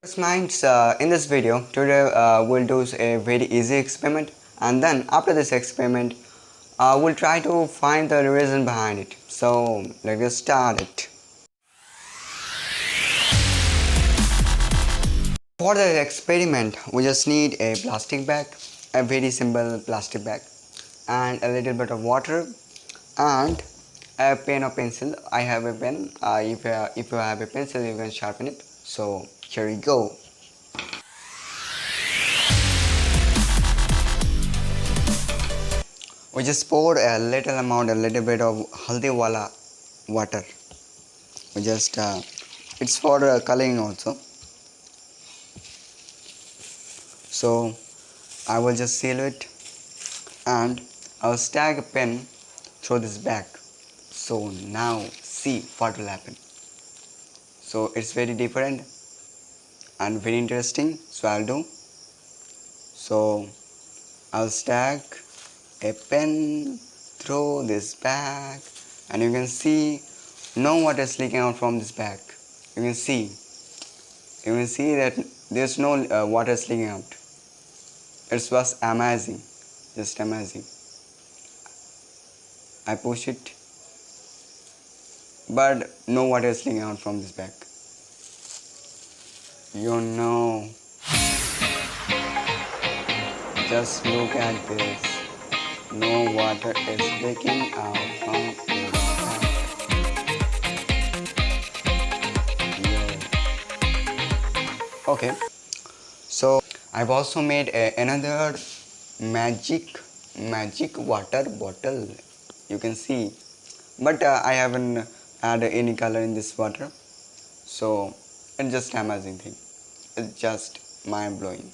First minds, in this video today we'll do a very easy experiment, and then after this experiment we'll try to find the reason behind it. So let's get started. For the experiment we just need a plastic bag, a very simple plastic bag, and a little bit of water and a pen or pencil. I have a pen. If you have a pencil you can sharpen it. So here we go. We just pour a little bit of haldi wala water. We just it's for coloring also. So I will just seal it and I'll stack a pen through this bag. So now see what will happen. So it's very different and very interesting. So I'll do. So I'll stack a pen through this bag, and you can see no water is leaking out from this bag. You can see that there's no water is leaking out. It was amazing, just amazing. I push it, but no water is leaking out from this bag. You know, just look at this. No water is leaking out from this bag. Yeah. Okay, so I've also made another magic water bottle. You can see, but I haven't added any color in this water. So it's just amazing thing. It's just mind blowing.